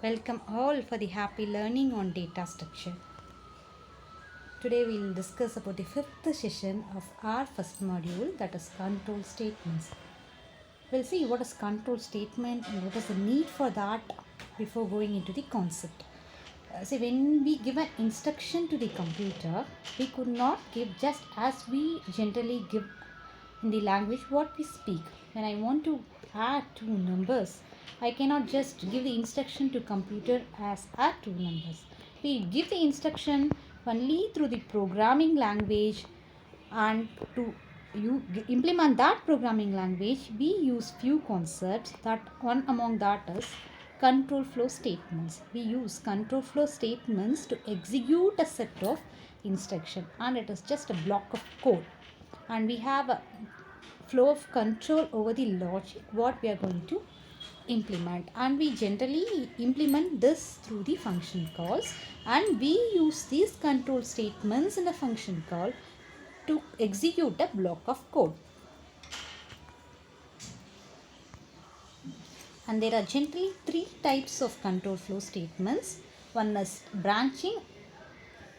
Welcome all for the happy learning on data structure. Today we will discuss about the fifth session of our first module, that is control statements. We'll see what is control statement and what is the need for that before going into the concept. See, when we give an instruction to the computer, we could not give just as we generally give in the language what we speak. When I want to add two numbers, I cannot just give the instruction to computer as add two numbers. We give the instruction only through the programming language, and to you implement that programming language, we use few concepts. That one among that is control flow statements. We use control flow statements to execute a set of instruction, and it is just a block of code, and we have a flow of control over the logic what we are going to implement, and we generally implement this through the function calls, and we use these control statements in a function call to execute a block of code. And there are generally three types of control flow statements. One is branching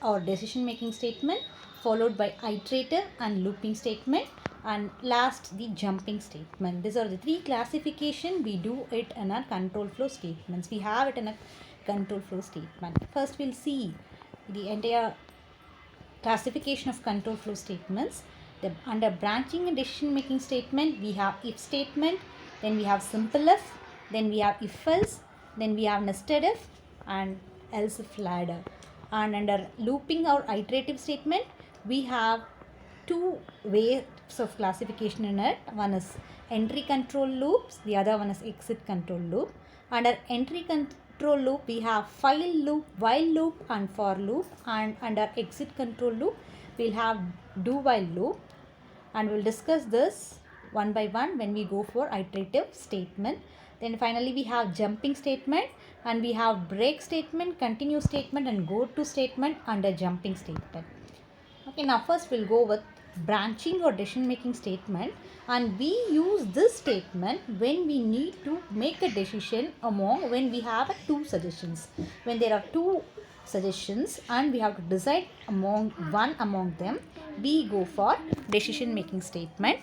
or decision making statement, followed by iterative and looping statement, and last the jumping statement. These are the three classification we do it in our control flow statements. We have it in a control flow statement. First we'll see the entire classification of control flow statements. Under branching and decision making statement, we have if statement, then we have simple if, then we have if else, then we have nested if, and else if ladder. And under looping or iterative statement, we have two ways of classification in it. One is entry control loops, the other one is exit control loop. Under entry control loop, we have while loop, while loop, and for loop. And under exit control loop, we'll have do while loop. And we'll discuss this one by one when we go for iterative statement. Then finally we have jumping statement, and we have break statement, continue statement, and go to statement under jumping statement. Okay, now first we'll go with branching or decision making statement, and we use this statement when we need to make a decision among, when we have two suggestions. When there are two suggestions and we have to decide among one among them, we go for decision making statement,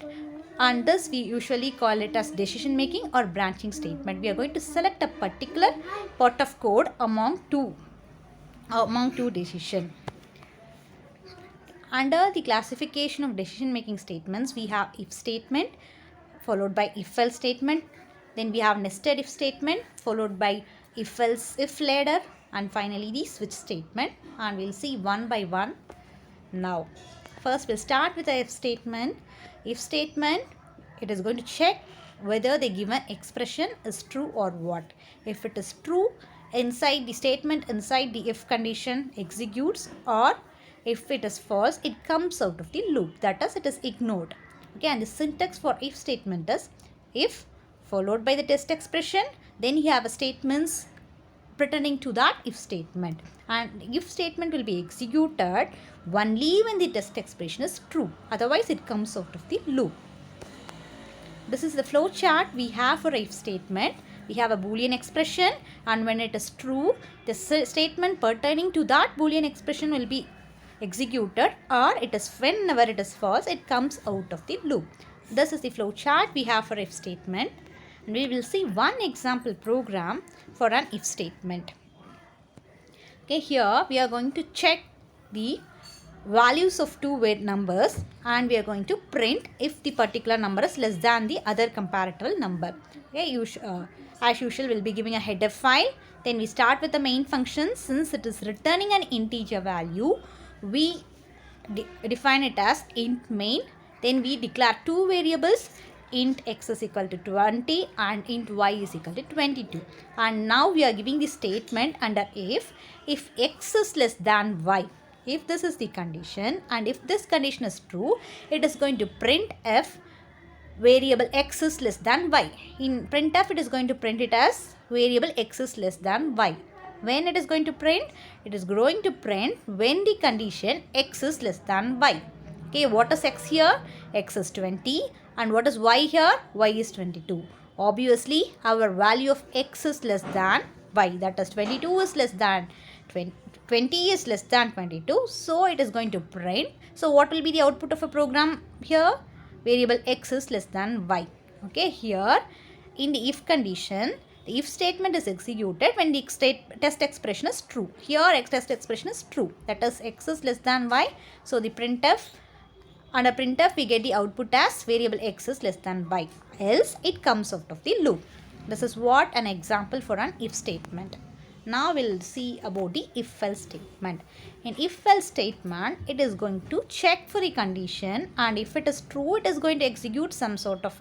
and this we usually call it as decision making or branching statement. We are going to select a particular part of code among two decision. Under the classification of decision making statements, we have if statement followed by if else statement, then we have nested if statement followed by if else if ladder, and finally the switch statement. And we'll see one by one now. First we'll start with the if statement. If statement, it is going to check whether the given expression is true or what. If it is true, inside the statement, inside the if condition executes, or if it is false, it comes out of the loop, that is, it is ignored. Okay, and the syntax for if statement is if followed by the test expression, then you have a statements pertaining to that if statement, and if statement will be executed only when the test expression is true, otherwise it comes out of the loop. This is the flow chart we have for if statement. We have a boolean expression, and when it is true, the statement pertaining to that boolean expression will be executed, or it is whenever it is false, it comes out of the loop. This is the flow chart we have for if statement, and we will see one example program for an if statement. Okay, here we are going to check the values of two numbers, and we are going to print if the particular number is less than the other comparable number. Okay, as usual we'll be giving a header file. Then we start with the main function. Since it is returning an integer value, we define it as int main. Then we declare two variables, int x is equal to 20 and int y is equal to 22. And now we are giving the statement under if x is less than y. If this is the condition, and if this condition is true, it is going to print f variable x is less than y. In printf, it is going to print it as variable x is less than y. When it is going to print? It is going to print when the condition x is less than y. Okay, what is x here? X is 20. And what is y here? Y is 22. Obviously, our value of x is less than y, that is 22 is less than 20 is less than 22, so it is going to print. So what will be the output of a program here? Variable x is less than y. Okay, here in the if condition, the if statement is executed when the test expression is true. Here test expression is true, that is x is less than y. So the printf, under printf we get the output as variable x is less than y, else it comes out of the loop. This is what an example for an if statement. Now we'll see about the if-else statement. In if-else statement, it is going to check for the condition, and if it is true, it is going to execute some sort of,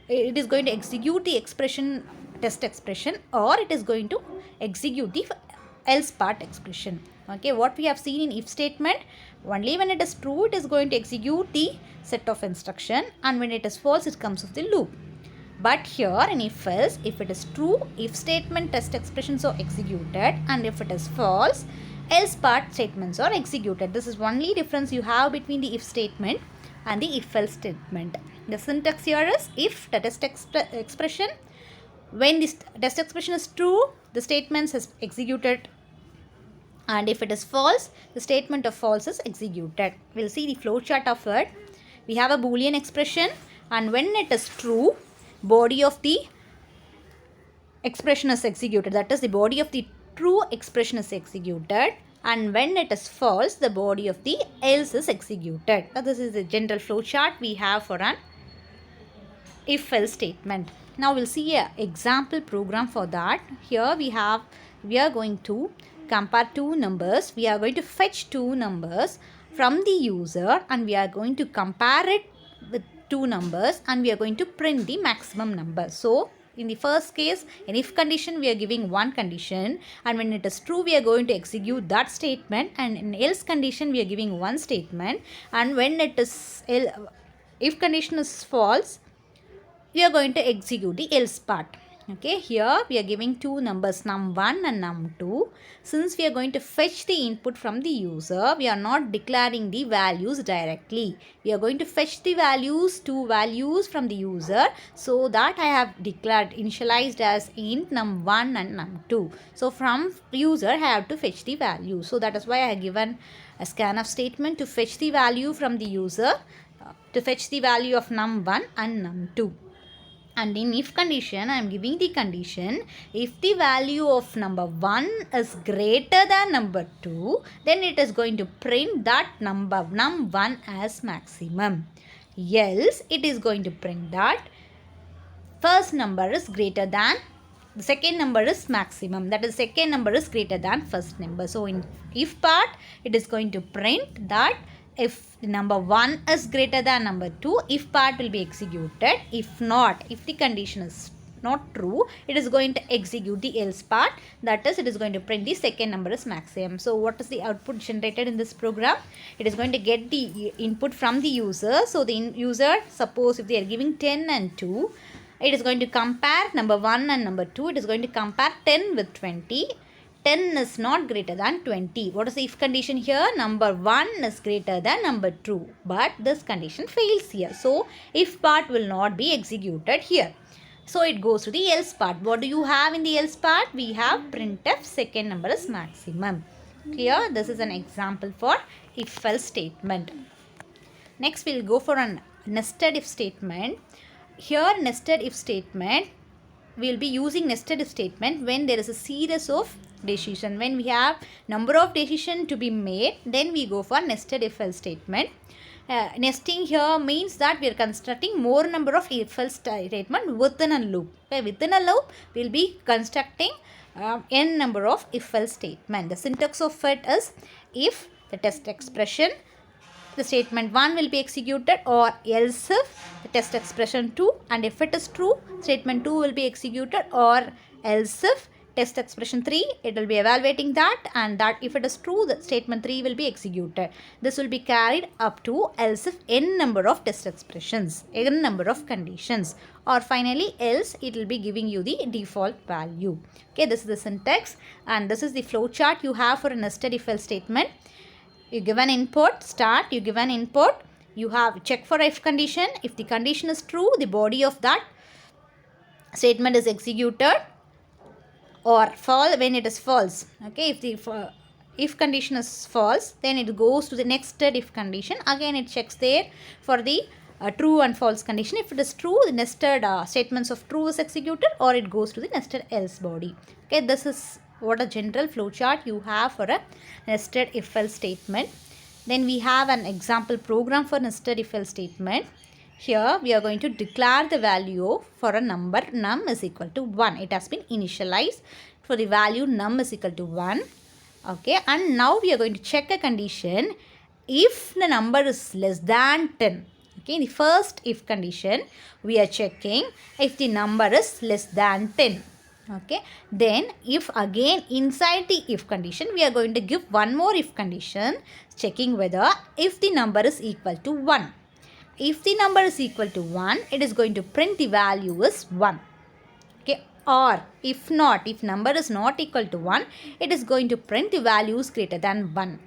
it is going to execute the expression, test expression, or it is going to execute the else part expression. Okay, what we have seen in if statement, only when it is true, it is going to execute the set of instruction, and when it is false, it comes of the loop. But here in if else, if it is true, if statement test expressions are executed, and if it is false, else part statements are executed. This is only difference you have between the if statement and the if else statement. The syntax here is if the test expression, when this test expression is true, the statements is executed, and if it is false, the statement of false is executed. We'll see the flow chart of it. We have a Boolean expression, and when it is true, body of the expression is executed, that is the body of the true expression is executed, and when it is false, the body of the else is executed. Now, this is the general flow chart we have for an if else statement. Now we'll see an example program for that. Here we are going to compare two numbers. We are going to fetch two numbers from the user, and we are going to compare it with two numbers, and we are going to print the maximum number. So in the first case, in if condition, we are giving one condition, and when it is true, we are going to execute that statement, and in else condition, we are giving one statement, and when it is if condition is false, we are going to execute the else part. Okay, here we are giving two numbers, num1 and num2. Since we are going to fetch the input from the user, we are not declaring the values directly. We are going to fetch the values, two values from the user, so that I have declared, initialized as int num1 and num2. So from user, I have to fetch the value. So that is why I have given a scanf statement to fetch the value from the user, to fetch the value of num1 and num2. And in if condition, I am giving the condition, if the value of number 1 is greater than number 2, then it is going to print that number num1 as maximum. Else, it is going to print that first number is greater than, the second number is maximum, that is second number is greater than first number. So in if part, it is going to print that if number 1 is greater than number 2, if part will be executed. If not, if the condition is not true, it is going to execute the else part, that is, it is going to print the second number is maximum. So what is the output generated in this program? It is going to get the input from the user. So the user, suppose if they are giving 10 and 2, it is going to compare number 1 and number 2. It is going to compare 10 with 20. 10 is not greater than 20. What is the if condition here? Number 1 is greater than number 2. But this condition fails here. So, if part will not be executed here. So, it goes to the else part. What do you have in the else part? We have printf second number is maximum. Clear? This is an example for if else statement. Next, we will go for a nested if statement. Here, nested if statement, we will be using nested if statement when there is a series of decision. When we have number of decision to be made, then we go for nested if else statement. Nesting here means that we are constructing more number of if else statement within a loop. Okay, within a loop, we will be constructing n number of if else statement. The syntax of it is if the test expression, the statement 1 will be executed, or else if the test expression 2, and if it is true, statement 2 will be executed, or else if test expression 3, it will be evaluating that, and that if it is true, the statement 3 will be executed. This will be carried up to else if n number of test expressions, n number of conditions, or finally else it will be giving you the default value. Okay, this is the syntax, and this is the flow chart you have for a nested if else statement. You give an input, start, you give an input, you have check for if condition. If the condition is true, the body of that statement is executed. or when it is false. Okay, if condition is false, then it goes to the nested if condition. Again it checks there for the true and false condition. If it is true, the nested statements of true is executed, or it goes to the nested else body. Okay, this is what a general flowchart you have for a nested if else statement. Then we have an example program for nested if else statement. Here we are going to declare the value for a number num is equal to 1. It has been initialized for the value num is equal to 1. Okay, and now we are going to check a condition if the number is less than 10. Okay, in the first if condition we are checking if the number is less than 10. Okay, then if again inside the if condition we are going to give one more if condition, checking whether if the number is equal to 1. If the number is equal to 1, it is going to print the value is 1. Okay, or if not, if number is not equal to 1, it is going to print the values greater than 1.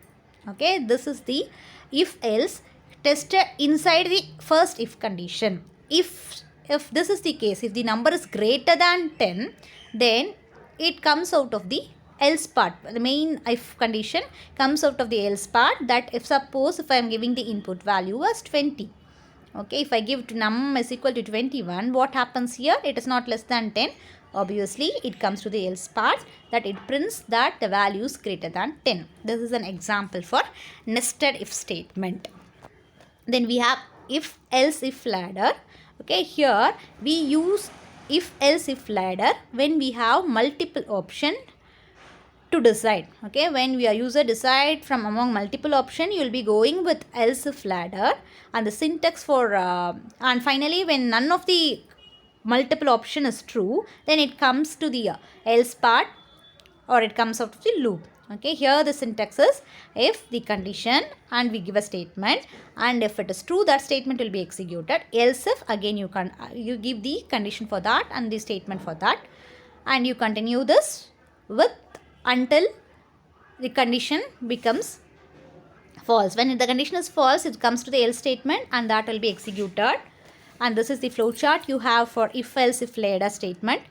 Okay, this is the if else tested inside the first if condition. If this is the case, if the number is greater than 10, then it comes out of the else part. The main if condition comes out of the else part, that if suppose if I am giving the input value as 20. Okay, if I give to num is equal to 21, what happens here? It is not less than 10. Obviously, it comes to the else part, that it prints that the value is greater than 10. This is an example for nested if statement. Then we have if else if ladder. Okay, here we use if else if ladder when we have multiple option to decide. Okay, when we are user decide from among multiple option, you will be going with else if ladder, and the syntax for and finally when none of the multiple option is true, then it comes to the else part, or it comes out of the loop. Okay, here the syntax is if the condition and we give a statement, and if it is true, that statement will be executed. Else if, again you give the condition for that and the statement for that, and you continue this with until the condition becomes false. When the condition is false, it comes to the else statement and that will be executed. And this is the flowchart you have for if else if ladder statement.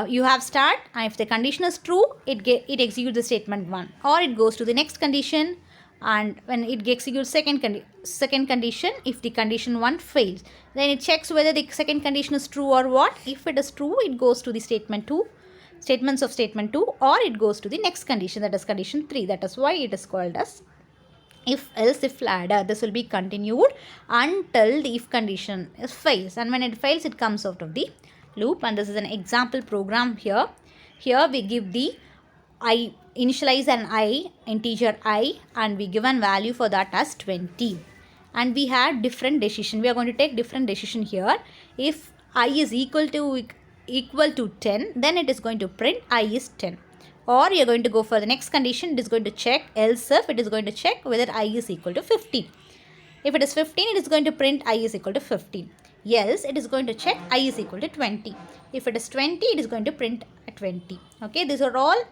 You have start, and if the condition is true, it executes the statement 1, or it goes to the next condition, and when it executes second condition, if the condition 1 fails, then it checks whether the second condition is true or what. If it is true, it goes to the statements of statement 2, or it goes to the next condition, that is condition 3. That is why it is called as if else if ladder. This will be continued until the if condition fails, and when it fails, it comes out of the loop. And this is an example program here. Here we give the I, initialize an I, integer I, and we give an value for that as 20. And we had different decision. We are going to take different decision here. If I is equal to 10, then it is going to print I is 10. Or you are going to go for the next condition. It is going to check else if, it is going to check whether I is equal to 15. If it is 15, it is going to print I is equal to 15. Else, it is going to check I is equal to 20. If it is 20, it is going to print 20. Okay, these are all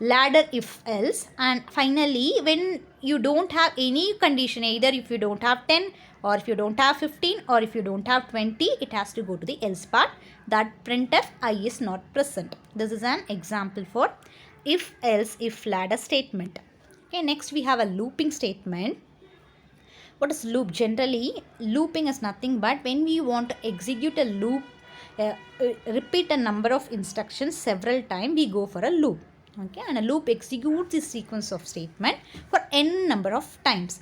ladder if else. And finally, when you don't have any condition, either if you don't have 10, or if you don't have 15, or if you don't have 20, it has to go to the else part, that printf I is not present. This is an example for if else if ladder statement. Okay, next we have a looping statement. What is loop? Generally, looping is nothing but when we want to execute a loop, repeat a number of instructions several times, we go for a loop. Okay, and a loop executes the sequence of statement for n number of times.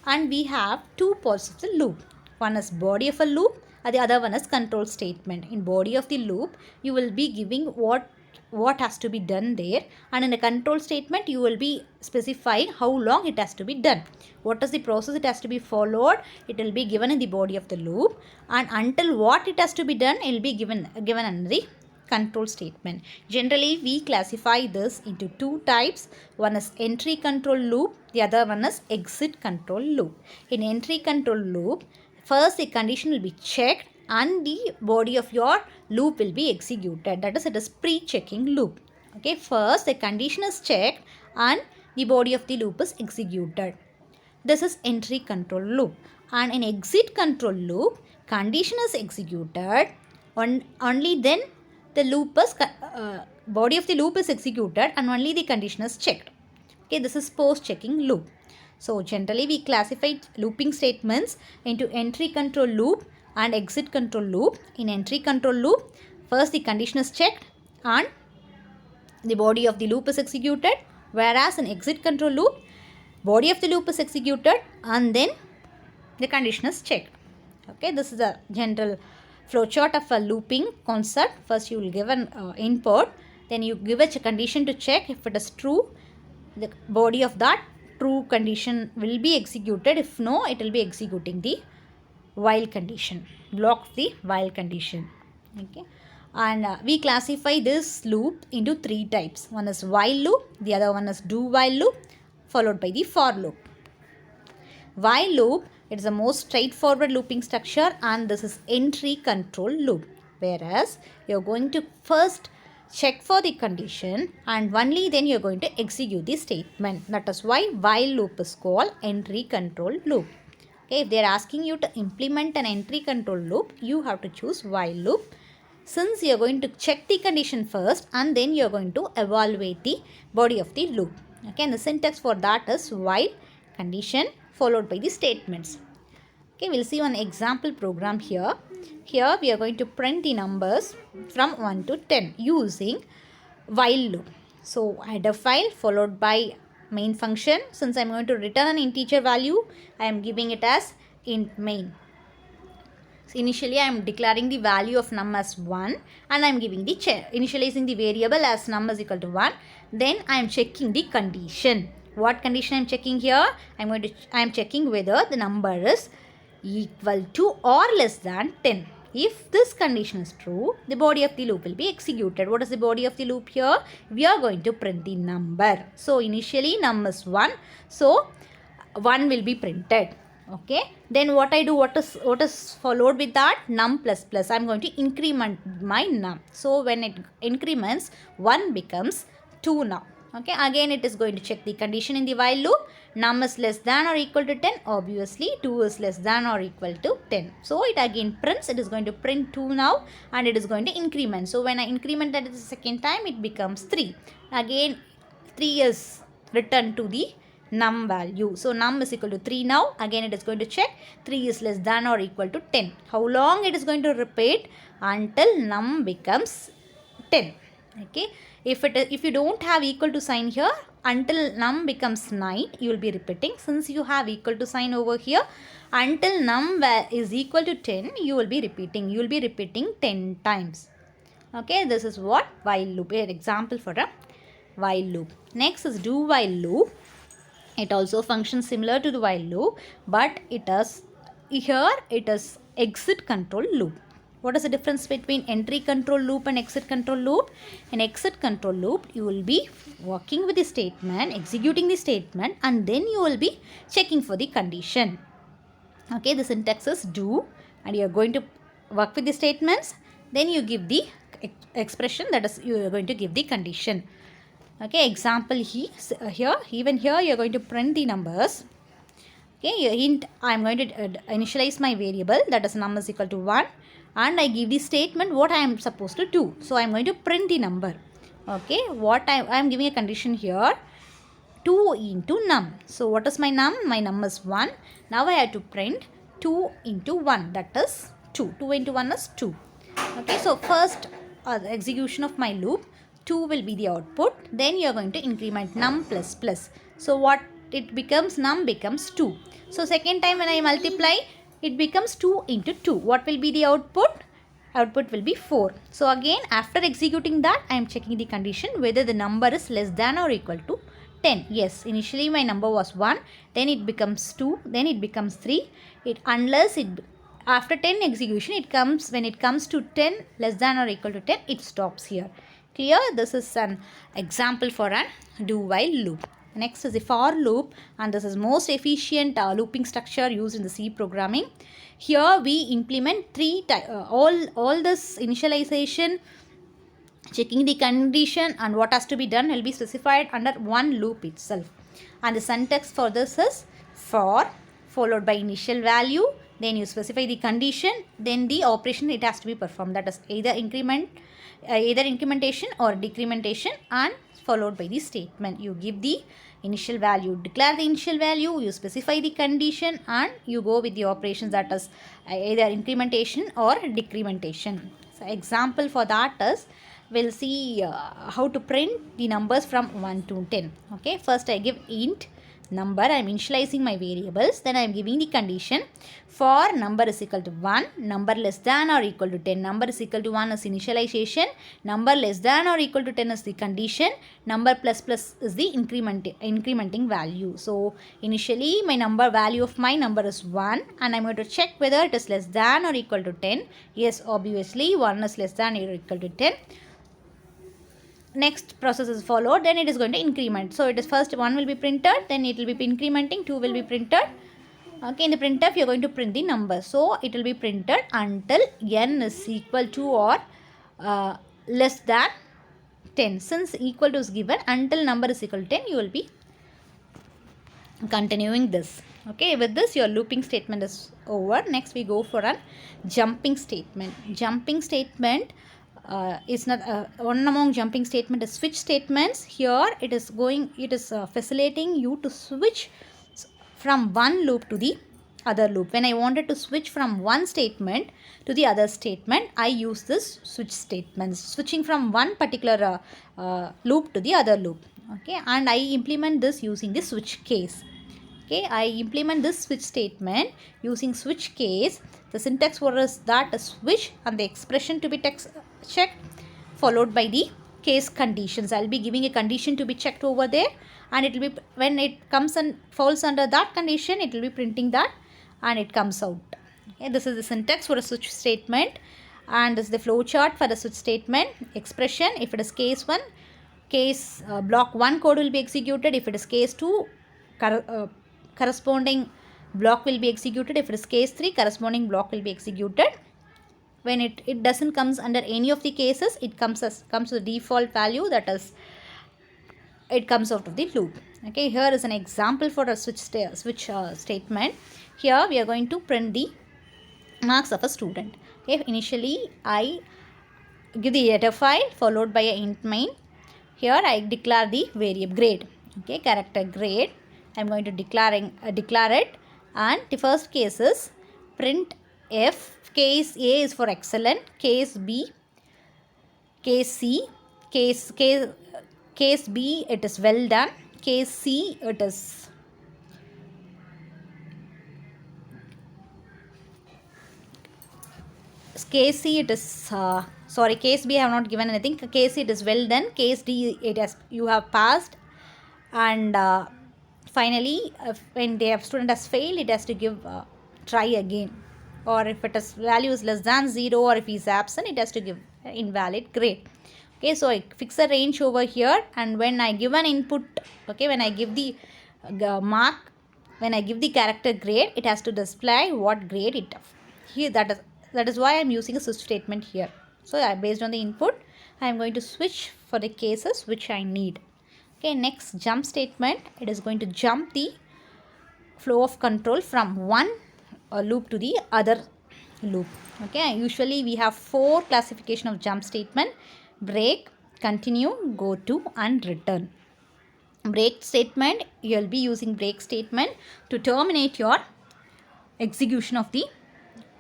And we have two parts of the loop. One is body of a loop, and the other one is control statement. In body of the loop, you will be giving what has to be done there, and in a control statement you will be specifying how long it has to be done, what is the process it has to be followed. It will be given in the body of the loop, and until what it has to be done, it will be given under the control statement. Generally, we classify this into two types. One is entry control loop, the other one is exit control loop. In entry control loop, first the condition will be checked and the body of your loop will be executed. That is, it is pre-checking loop. Okay, first the condition is checked and the body of the loop is executed. This is entry control loop. And in exit control loop, condition is executed, only then the loop is body of the loop is executed and only the condition is checked. Okay, this is post checking loop. So generally we classify looping statements into entry control loop and exit control loop. In entry control loop, first the condition is checked and the body of the loop is executed, whereas in exit control loop, body of the loop is executed and then the condition is checked. Okay, this is a general flowchart of a looping concept. First you will give an input, then you give a condition to check. If it is true, the body of that true condition will be executed. If no, it will be executing the while condition, block the while condition. Okay, and we classify this loop into three types. One is while loop, the other one is do while loop, followed by the for loop. While loop, it is the most straightforward looping structure and this is entry control loop, whereas you are going to first check for the condition and only then you are going to execute the statement. That is why while loop is called entry control loop. Okay, if they are asking you to implement an entry control loop, you have to choose while loop, since you are going to check the condition first and then you are going to evaluate the body of the loop. Okay, and the syntax for that is while condition followed by the statements. Okay, we'll see one example program here. Here we are going to print the numbers from 1 to 10 using while loop. So header file followed by main function. Since I am going to return an integer value, I am giving it as int main. So initially I am declaring the value of num as 1 and I am giving the initializing the variable as num is equal to 1. Then I am checking the condition. What condition I am checking here? I am checking whether the number is equal to or less than 10. If this condition is true, the body of the loop will be executed. What is the body of the loop here? We are going to print the number. So initially num is 1. So 1 will be printed. Okay. Then what I do, what is followed with that? Num plus plus. I am going to increment my num. So when it increments, 1 becomes 2 now. Okay, again it is going to check the condition in the while loop. Num is less than or equal to 10. Obviously 2 is less than or equal to 10. So it again prints. It is going to print 2 now and it is going to increment. So when I increment that the second time, it becomes 3. Again 3 is returned to the num value. So num is equal to 3 now. Again it is going to check 3 is less than or equal to 10. How long it is going to repeat? Until num becomes 10. Okay, if you don't have equal to sign here, until num becomes 9 you will be repeating. Since you have equal to sign over here, until num is equal to 10 you will be repeating. You will be repeating 10 times. Okay, this is what while loop. An example for a while loop. Next is do while loop. It also functions similar to the while loop, but it is exit control loop. What is the difference between entry control loop and exit control loop? In exit control loop, you will be working with the statement, executing the statement, and then you will be checking for the condition. Okay, the syntax is do, and you are going to work with the statements. Then you give the expression, that is, you are going to give the condition. Okay, example here, even here you are going to print the numbers. Okay, hint, I am going to initialize my variable, that is num is equal to 1. And I give the statement what I am supposed to do. So I am going to print the number. Okay, what I am giving a condition here, 2 into num. So what is my num? My num is 1. Now I have to print 2 into 1, that is 2. 2 into 1 is 2. Okay, so first the execution of my loop, 2 will be the output. Then you are going to increment num plus plus. So what it becomes? Num becomes 2. So second time when I multiply, it becomes 2 into 2. What will be the output? Output will be 4. So again, after executing that, I am checking the condition whether the number is less than or equal to 10. Yes, initially my number was 1, then it becomes 2, then it becomes 3. After 10 execution, when it comes to 10 less than or equal to 10, it stops here. Clear? This is an example for an do while loop. Next is the for loop, and this is most efficient looping structure used in the C programming. Here we implement all this initialization, checking the condition, and what has to be done will be specified under one loop itself. And the syntax for this is for followed by initial value, then you specify the condition, then the operation it has to be performed, that is either increment either incrementation or decrementation, and followed by the statement. You give the initial value, declare the initial value, you specify the condition, and you go with the operations, that is either incrementation or decrementation. So example for that is, we'll see how to print the numbers from 1 to 10. Okay, first I give int number, I am initializing my variables, then I am giving the condition for number is equal to 1, number less than or equal to 10. Number is equal to 1 is initialization, number less than or equal to 10 is the condition, number plus plus is the incrementing value. So initially my value of my number is 1, and I am going to check whether it is less than or equal to 10. Yes, obviously 1 is less than or equal to 10. Next process is followed, then it is going to increment. So it is first 1 will be printed, then it will be incrementing, 2 will be printed. Okay, in the printf you are going to print the number. So it will be printed until n is equal to or less than 10. Since equal to is given, until number is equal to 10, you will be continuing this. Okay, with this your looping statement is over. Next we go for a jumping statement. Jumping statement is not one among jumping statement is switch statements. Here it is facilitating you to switch from one loop to the other loop. When I wanted to switch from one statement to the other statement, I use this switch statements, switching from one particular loop to the other loop. Okay, and I implement this using the switch case. Okay, I implement this switch statement using switch case. The syntax for us that is switch and the expression to be checked, followed by the case conditions. I will be giving a condition to be checked over there, and it will be, when it comes and falls under that condition, it will be printing that and it comes out. Okay, this is the syntax for a switch statement, and this is the flow chart for the switch statement. Expression, if it is case 1, case block 1 code will be executed. If it is case 2, corresponding block will be executed. If it is case 3, corresponding block will be executed. When it doesn't comes under any of the cases, it comes to the default value, that is it comes out of the loop. Okay, here is an example for a switch statement. Here we are going to print the marks of a student. Okay, initially I give the data file followed by a int main. Here I declare the variable grade. Okay, character grade. I am going to declare it, and the first case is print f. Case A is for excellent, case B, case C, case B it is well done, case C it is case C it is sorry, case B I have not given anything. Case C it is well done, case D it has you have passed, and finally when the student has failed, it has to give try again. Or if it is value is less than 0, or if he is absent, it has to give invalid grade. Okay, so I fix a range over here, and when I give an input, okay, when I give the mark, when I give the character grade, it has to display what grade it here. That is why I am using a switch statement here. So based on the input, I am going to switch for the cases which I need. Okay, next jump statement, it is going to jump the flow of control from one loop to the other loop. Okay, usually we have 4 classification of jump statement: break, continue, go to, and return. Break statement, you will be using break statement to terminate your execution of the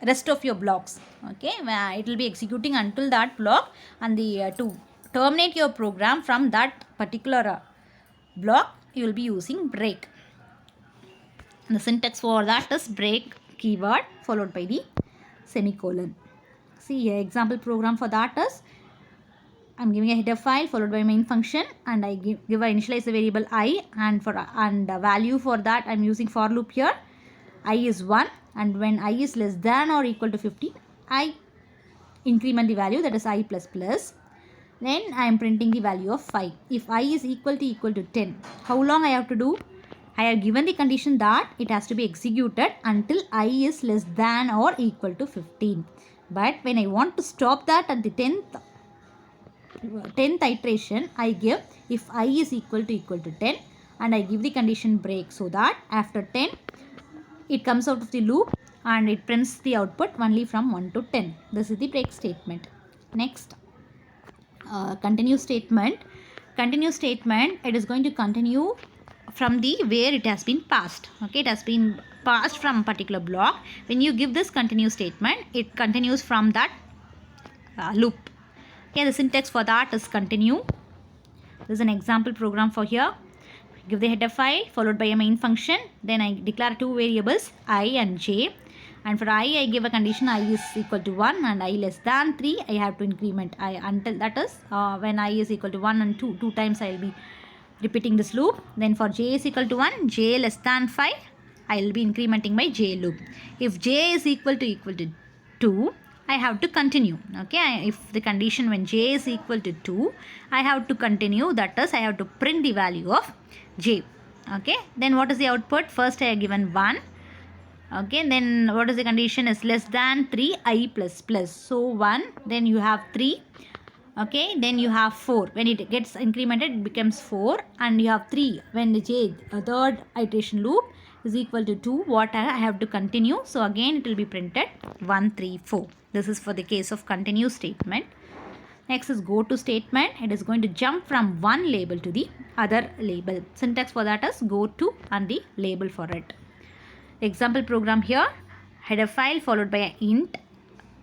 rest of your blocks. Okay, it will be executing until that block, and the to terminate your program from that particular block, you will be using break. And the syntax for that is break keyword followed by the semicolon. See here, example program for that is, I am giving a header file followed by main function, and I initialize the variable I, and value for that I am using for loop here. I is 1, and when I is less than or equal to 50, I increment the value, that is I plus plus. Then I am printing the value of 5. If I is equal to 10, how long I have to do? I have given the condition that it has to be executed until I is less than or equal to 15. But when I want to stop that at the 10th iteration, I give if I is equal to 10, and I give the condition break, so that after 10 it comes out of the loop and it prints the output only from 1 to 10. This is the break statement. Next, continue statement. Continue statement, it is going to continue from the where it has been passed. Okay, it has been passed from a particular block. When you give this continue statement, it continues from that loop. Okay, the syntax for that is continue. This is an example program for here. Give the header file followed by a main function. Then I declare two variables I and j. And for I give a condition I is equal to 1 and I less than 3. I have to increment I until that is when I is equal to 1 and 2. 2 times I will be repeating this loop. Then for j is equal to 1, j less than 5, I will be incrementing my j loop. If j is equal to 2, I have to continue. Okay, if the condition when j is equal to 2, I have to continue. That is, I have to print the value of j. Okay, then what is the output? First I have given 1. Okay, then what is the condition? Is less than 3 I plus plus. So 1, then you have 3. Okay, then you have 4. When it gets incremented, it becomes 4, and you have 3. When the j, third iteration loop, is equal to 2, what I have to continue. So again it will be printed 1, 3, 4. This is for the case of continue statement. Next is go to statement. It is going to jump from one label to the other label. Syntax for that is go to and the label for it. Example program here, header file followed by an int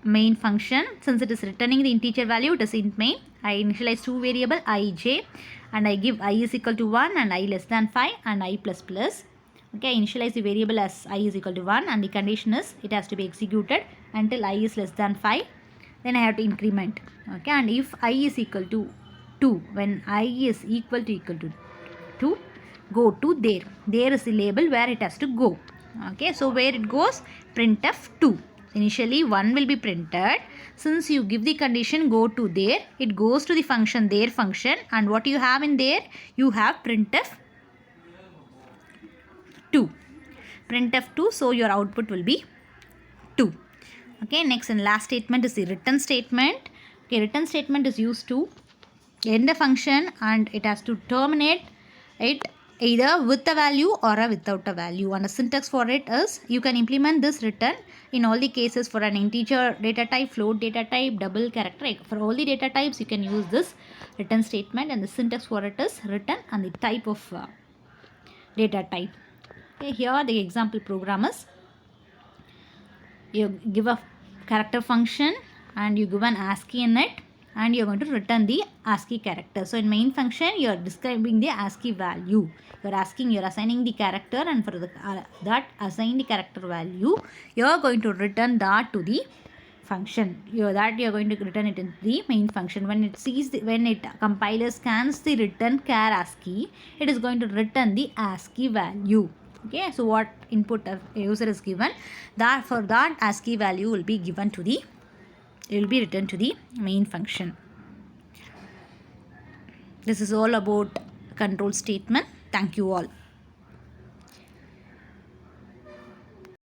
main function. Since it is returning the integer value, it is int main. I initialize two variable I, j, and I give I is equal to 1 and I less than 5 and I plus plus. Okay, I initialize the variable as I is equal to 1 and the condition is it has to be executed until I is less than 5. Then I have to increment. Okay, and if I is equal to 2, when I is equal to 2, go to there. There is the label where it has to go. Okay, so where it goes? Printf 2. Initially 1 will be printed. Since you give the condition go to there, it goes to the function there function, and what you have in there? You have printf 2. Printf 2, so your output will be 2. Okay, next and last statement is the return statement. Okay, return statement is used to end a function and it has to terminate it either with a value or without a value, and the syntax for it is you can implement this return in all the cases for an integer data type, float data type, double character. For all the data types you can use this return statement, and the syntax for it is return and the type of data type. Okay, here the example program is you give a character function and you give an ASCII in it, and you are going to return the ASCII character. So in main function you are describing the ASCII value. You are assigning the character, and for the, that assigned character value, you are going to return that to the function. You are going to return it in the main function. When it sees when it compiler scans the return char ASCII, it is going to return the ASCII value. Okay, so what input a user is given, that for that ASCII value will be given to the, it will be returned to the main function. This is all about control statement. Thank you all.